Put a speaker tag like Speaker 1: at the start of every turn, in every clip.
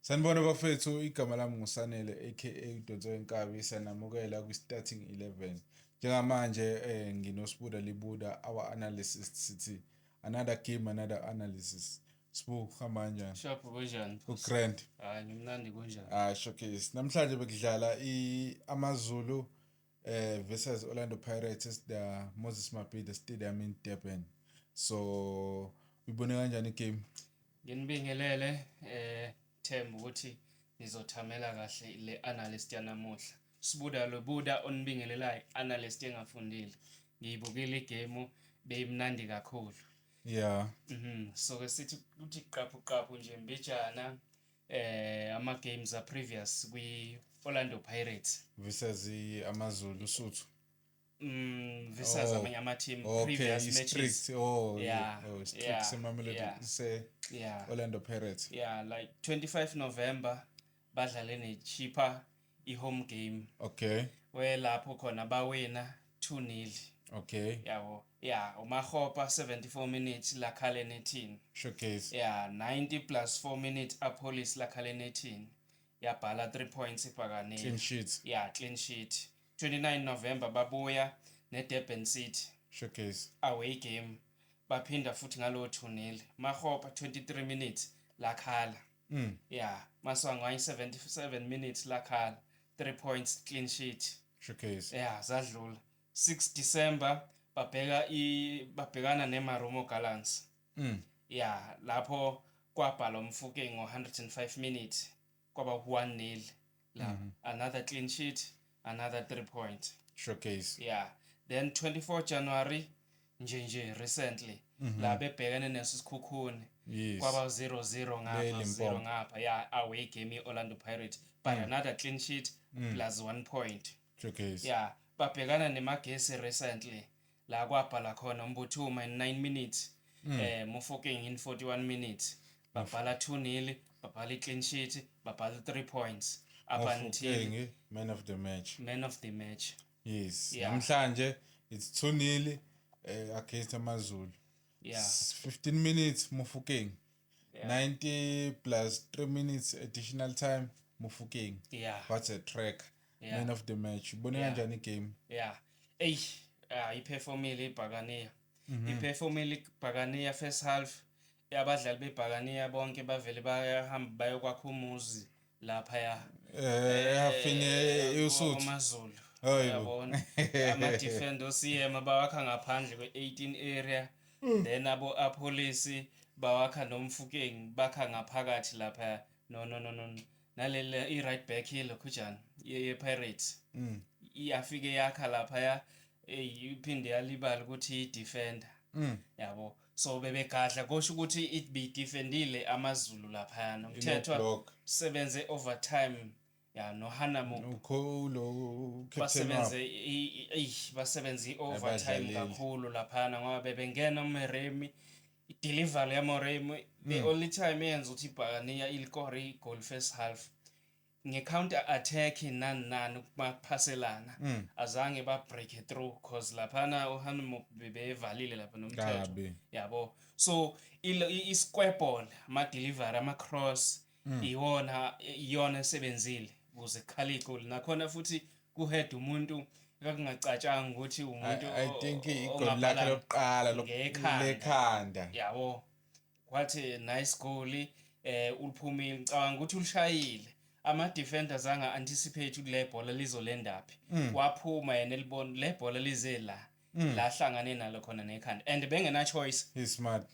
Speaker 1: Sanibona bafethu, igama lami nguSanele aka Udonso Wenkabi, sanamukela kwi-Starting 11. Njengamanje nginosibuda libuda our analyst sithi another game another analysis. Sibu hamba kanjani?
Speaker 2: Shophu kunjani?
Speaker 1: Ku-grand.
Speaker 2: Hayi ngimnandi kunjani?
Speaker 1: Showcase. Namhlanje bekudlala AmaZulu versus Orlando Pirates the Moses Mabhida Stadium in Durban. So uyibone kanjani igame?
Speaker 2: Nginibingelele Themba ukuthi nizothamela kahle le analyst yanamuhla. Sibuda lo buda onibingelelayo analyst engafundile. Ngiyibukile igame beyimnandi kakhulu.
Speaker 1: Yeah.
Speaker 2: So ke sithi uthi qaphu nje mbijana ama games a previous kwi Orlando Pirates
Speaker 1: Versus AmaZulu Suthu.
Speaker 2: Versus amanye ama team previous matches.
Speaker 1: Strict. Oh,
Speaker 2: yeah.
Speaker 1: Oh, strict Semamelodi say Orlando Pirates.
Speaker 2: Yeah, like 25 November badlale neChippa home game.
Speaker 1: Okay.
Speaker 2: Where lapho khona bawina 2-0.
Speaker 1: Okay.
Speaker 2: Yabo. Yeah, uMakgopa 74 minutes lakhale nethini.
Speaker 1: Showcase.
Speaker 2: Yeah, 90 plus 4 minutes Apolis lakhale nethini. Yabhala 3 points ePhakane.
Speaker 1: Clean sheet.
Speaker 2: Yeah, clean sheet. 29 November babuya neDurban City.
Speaker 1: Showcase.
Speaker 2: Away game. Baphinda futhi ngalo 2-0. Makgopa 23 minutes lakhala. Yeah, Maswangwa 77 minutes lakhala. 3 points clean sheet.
Speaker 1: Showcase.
Speaker 2: Yeah, zadlula. 6 December babhekana neMarumo Gallants. Yeah, lapho kwabhala umfuke ngo105 minutes kwaba 1-0 la. Another clean sheet, another 3 points.
Speaker 1: Showcase.
Speaker 2: Yeah. Then 24 January nje recently la bebhekene neSikhukhune kwaba 0-0 ngapha 0 ngapha. Yeah, away game Orlando Pirates but another clean sheet plus 1 point.
Speaker 1: Showcase.
Speaker 2: Yeah, babhekana neMagesi recently la kwabhala khona uMbuthuma in 9 minutes Mofokeng in 41 minutes babhala 2-0 babhala clean sheet babhala 3 points up until
Speaker 1: man of the match. Yes.
Speaker 2: Yeah.
Speaker 1: Namhlanje it's 2-0 against AmaZulu.
Speaker 2: Yeah.
Speaker 1: 15 minutes Mofokeng.
Speaker 2: Yeah.
Speaker 1: 90 plus 3 minutes additional time Mofokeng.
Speaker 2: Yeah.
Speaker 1: What's a track?
Speaker 2: Yeah.
Speaker 1: Man of the match. Ubone kanjani game?
Speaker 2: Yeah. Iperformile iBhakaniya. Iperformile iBhakaniya first half. Abadlali beBhakaniya bonke bavele bayahamba bayokwakha umuzi lapha ya.
Speaker 1: Yafine uSuthu.
Speaker 2: AmaZulu. Yabona. Ama defender oCM bawakha ngaphandle kwe18 area. Then abo apolice bawakha nomfukeng bakha ngaphakathi lapha. No. Nalela i-right back hilo khujana ye-Pirates iyafike yakha lapha ya iphinde yalibala ukuthi i-defender yabo so bebegadla kusho ukuthi it be defendile AmaZulu lapha nomthethwa sebenze overtime ya noHanamo
Speaker 1: ukholo captain
Speaker 2: basebenze overtime kakhulu lapha ngoba bebengena uMeremi delivery ya Moremi the only time yenza ukuthi iBhakaniya ilikore goal first half nge-counter attack nani ukuphaselana azange ba break through cause laphana uHanmo bebevalile lapha nomthetho yabo so i-square ball ama delivery ama cross iyona esebenzile ukuze khali goal nakhona futhi kuhead umuntu akungacatshanga ukuthi umuntu
Speaker 1: I think igoli lakhe lokuqala lekhanda
Speaker 2: yabo kwathi nice goal uliphumile ngicabanga ukuthi ulishayile ama defenders anga anticipate ukuthi le bhola lizolendapi waphuma yena elibona le bhola lize la hlangane nalo khona nekhanda and bengena choice
Speaker 1: he's smart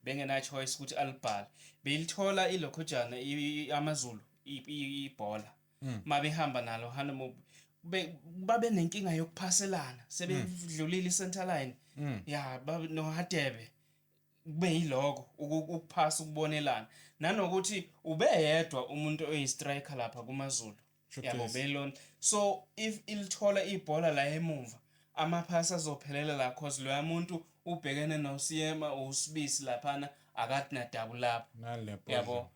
Speaker 2: bengena choice ukuthi alibhale belithola ilokhojana AmaZulu ibhola mabehamba nalo Hanamo babe nenkinga yokuphaselana sebedlulile center line no Hadebe kube yiloko ukuphasa ukubonelana nanokuthi ubeyedwa umuntu oyistriker lapha kuMaZulu yabo belon so if ilithola ibhola la emuva amaphasa azophelela la cause lo yamuntu ubhekene noSiyema uSibisi laphana akathi na double lapha yabo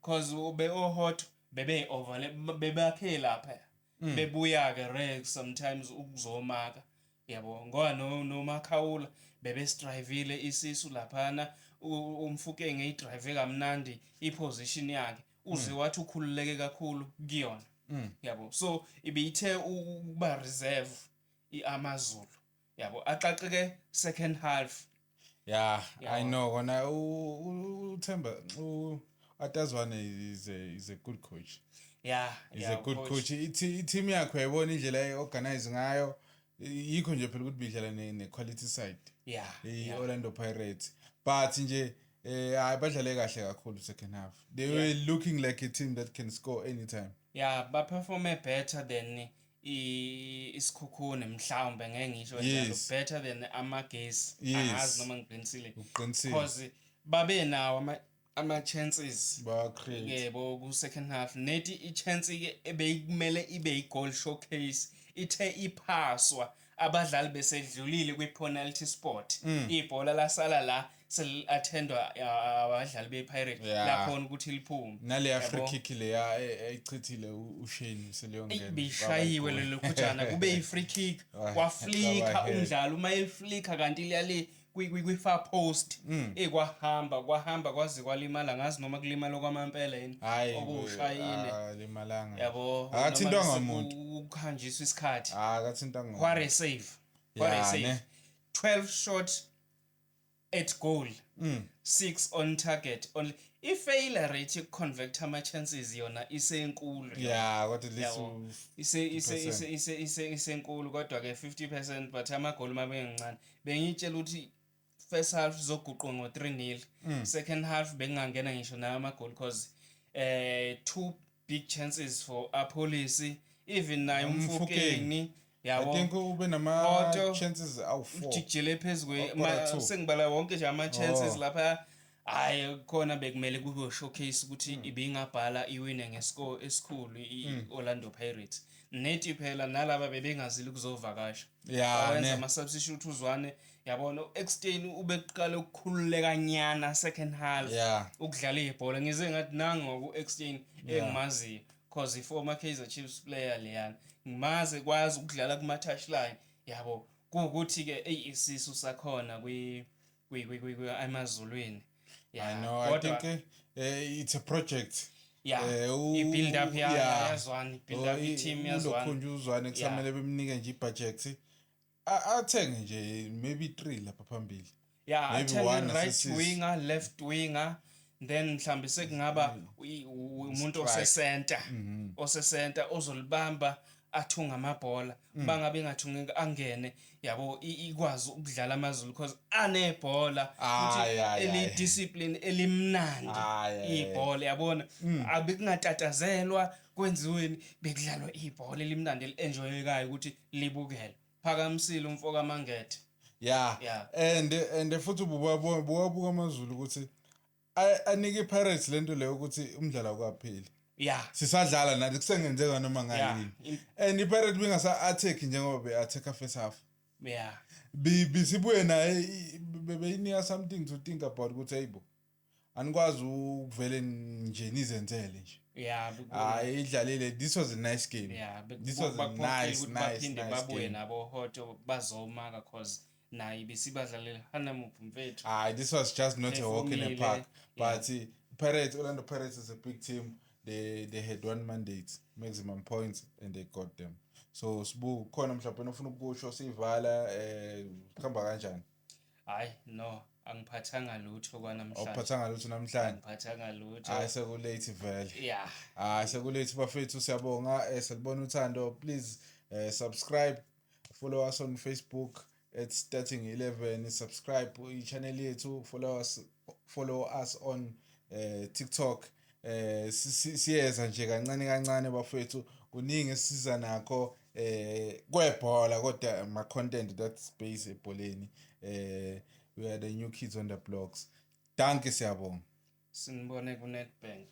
Speaker 2: cause ube ohot bebe over bebakhe lapha bebuya ke Rex sometimes ukuzomaka yabo ngoba noMakhawula bebe strivile isisu laphana umfuke ngeyidrive kamnandi iposition yakhe uzwe wathi ukhululeke kakhulu kuyona yabo so ibithe ukuba reserve iAmazulu yabo aqaqeke second half
Speaker 1: yeah I know kona uThemba Atazwane is a good coach.
Speaker 2: Yeah,
Speaker 1: he's a good coach. I-team yakho yayibona indlela ay-organize ngayo yikho nje phela ukuthi bidlala ne-quality side i-Orlando Pirates but nje badlale kahle kakhulu second half. They were looking like a team that can score anytime.
Speaker 2: Yeah, perform better than isikhukhune mhlawumbe ngeke ngisho njalo better than amagesi angazi noma ngiqinisile because babe nawo ama chances yebo ku second half nethi I chance ke ebeyikumele ibe I goal showcase ithe iphaswa abadlali besedlulile kwi penalty spot ibhola lasala la sel-attendwa abadlali bePirates lapho ukuthi liphume
Speaker 1: nale free kick le ayichithile uShane seliyongena
Speaker 2: bishayiwe lokhujana kube I-free kick kwaflika umdlalo uma eliflika kanti liyale kwi far post kwahamba kwaze kwalimala ngazi noma kulimala kwamampela yini okushayine
Speaker 1: limalanga
Speaker 2: yabo
Speaker 1: akathintwa ngamuntu
Speaker 2: ukhanjiswa isikhathi
Speaker 1: akathintwa ngamuntu
Speaker 2: what a save 12 shots at goal 6 on target only i-failure rate yokuconvert ama-chances yona isenkulu
Speaker 1: kodwa
Speaker 2: isenkulu kodwa-ke 50% but amagoli mabengancane bengitshela ukuthi first half zoguqwa ngo-3-0 second half bengangena ngisho nayo amagoli cause 2 big chances for apolice even nayo umfukeni yabo
Speaker 1: I think ube nama chances awu4
Speaker 2: ujikijele phezulu sengibala wonke nje ama chances lapha hayi khona bekumele kube showcase ukuthi ibingabhala iwine ngescore esikhulu iOrlando Pirates nethi phela nalaba bebengazili kuzovakasha wenza ama substitute uzwane yabona Extain ubeqala ukukhululeka nyana second half ukudlala ibhola ngize ngathi nango ku Extain engimaziyo cause I former Kaizer Chiefs player leyana ngimaze kwazi ukudlala kuma touchline yabo ukuthi ke isisu sakhona kwi Amazulwini
Speaker 1: I know I think it's a project
Speaker 2: build up yazwani build up i-team yazwani
Speaker 1: ulokhunjuzwane kusamele bemnike nje i-budget athenge nje maybe 3 lapha phambili
Speaker 2: athenge right winger left winger then mhlambe sekungaba umuntu osecenter ozolibamba athunga amabhola bangabe engathungeka angene yabo ikwazi ukudlala amaZulu because anebhola ukuthi eli discipline elimnandi ibhola yabona abekungatatazelwa kwenziweni bekudlalwa ibhola elimnandi elienjoyekayo ukuthi libukele phakamisile umfoka Mangethe
Speaker 1: and futhi buwabuka amaZulu ukuthi anike iPirates lento leyo ukuthi umdlalo kwapheli sisadlala nathi kusengenzeka noma ngayini and iPirates bengasa attack njengoba be-attack first half bisibuye naye beyinika something to think about ukuthi hayibo anikwazi ukuvele nje nizenzele nje idlalile this was a nice game this was a nice
Speaker 2: babuye nabo hoto bazomaka cause nayi besibadlalela hanamuphi mfethu
Speaker 1: this was just not a walk in the park but Orlando Pirates is a big team. They had one mandate, maximum points, and they got them. So sibu khona mhlawumbe nofuna ukusho sivala khamba kanjani?
Speaker 2: Hayi no angiphathanga lutho kwanamhlanje.
Speaker 1: Awuphathanga lutho namhlanje?
Speaker 2: Angiphathanga lutho.
Speaker 1: Hayi sekulate vele. Sekulate bafethu siyabonga salibona uthando please subscribe follow us on Facebook at Starting 11 subscribe i-channel yethu follow us on TikTok siyeza nje kancane bafethu kuningi esiza nakho kwebhola kodwa ama content that's based ebholeni we are the new kids on the blocks danke siyabonga
Speaker 2: sinibone ku Nedbank